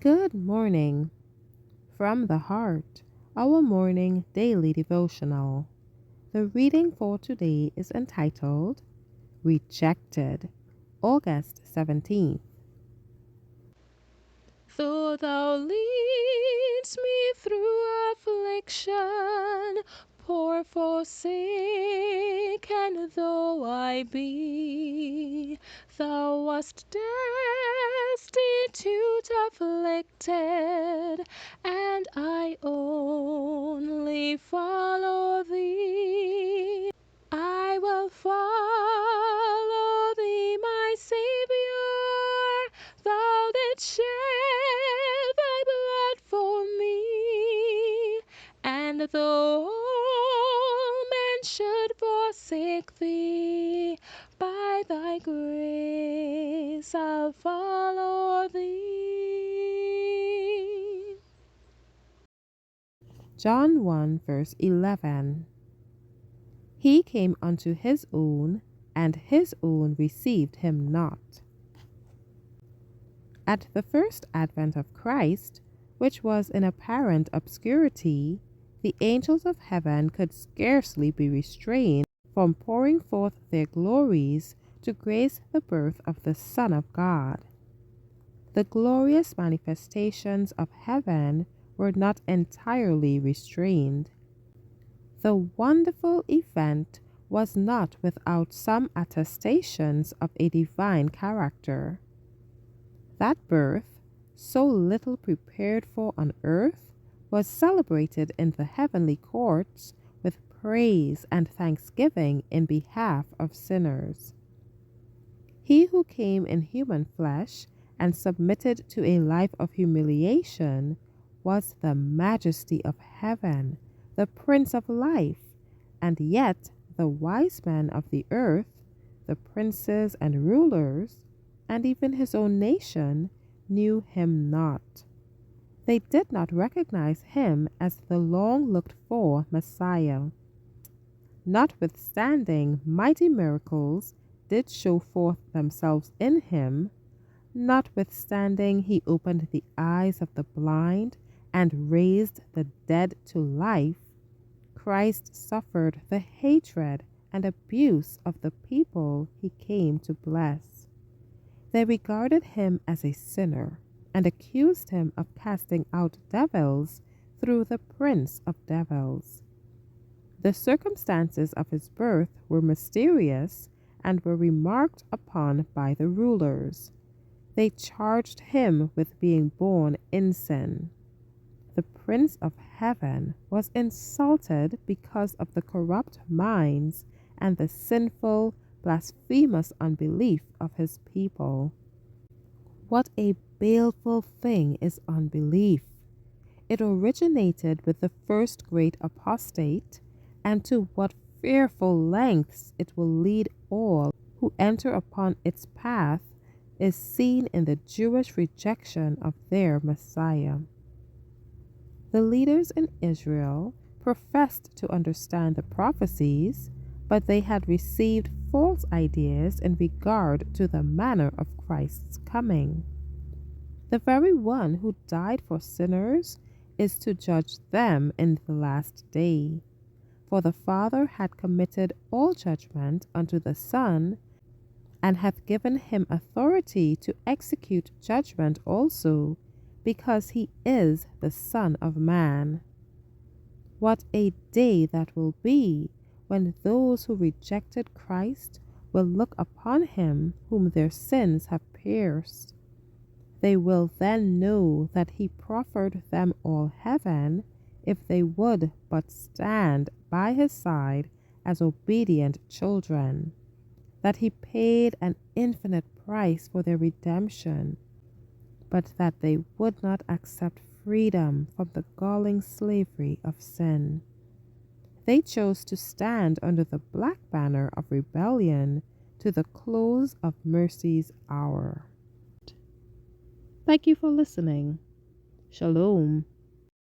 Good morning from the heart, our morning daily devotional. The reading for today is entitled Rejected, August 17th. Though thou leadst me through affliction, poor forsaken though I be, thou wast destitute, afflicted, and I only follow thee. I will follow thee, my Saviour. Thou didst shed thy blood for me, and though all men should forsake thee, by thy grace I'll follow thee. John 1 verse 11. He came unto his own, and his own received him not. At the first advent of Christ, which was in apparent obscurity, the angels of heaven could scarcely be restrained from pouring forth their glories to grace the birth of the Son of God. The glorious manifestations of heaven were not entirely restrained. The wonderful event was not without some attestations of a divine character. That birth, so little prepared for on earth, was celebrated in the heavenly courts with praise and thanksgiving in behalf of sinners. He who came in human flesh and submitted to a life of humiliation was the majesty of heaven, the Prince of life, and yet the wise men of the earth, the princes and rulers, and even his own nation, knew him not. They did not recognize him as the long-looked-for Messiah. Notwithstanding, mighty miracles did show forth themselves in him. Notwithstanding, he opened the eyes of the blind and raised the dead to life, Christ suffered the hatred and abuse of the people he came to bless. They regarded him as a sinner and accused him of casting out devils through the prince of devils. The circumstances of his birth were mysterious and were remarked upon by the rulers. They charged him with being born in sin. The Prince of Heaven was insulted because of the corrupt minds and the sinful, blasphemous unbelief of his people. What a baleful thing is unbelief! It originated with the first great apostate, and to what fearful lengths it will lead all who enter upon its path is seen in the Jewish rejection of their Messiah. The leaders in Israel professed to understand the prophecies, but they had received false ideas in regard to the manner of Christ's coming. The very one who died for sinners is to judge them in the last day. For the Father had committed all judgment unto the Son, and hath given him authority to execute judgment also, because he is the Son of Man. What a day that will be, when those who rejected Christ will look upon him whom their sins have pierced. They will then know that he proffered them all heaven if they would but stand by his side as obedient children, that he paid an infinite price for their redemption, but that they would not accept freedom from the galling slavery of sin. They chose to stand under the black banner of rebellion to the close of mercy's hour. Thank you for listening. Shalom.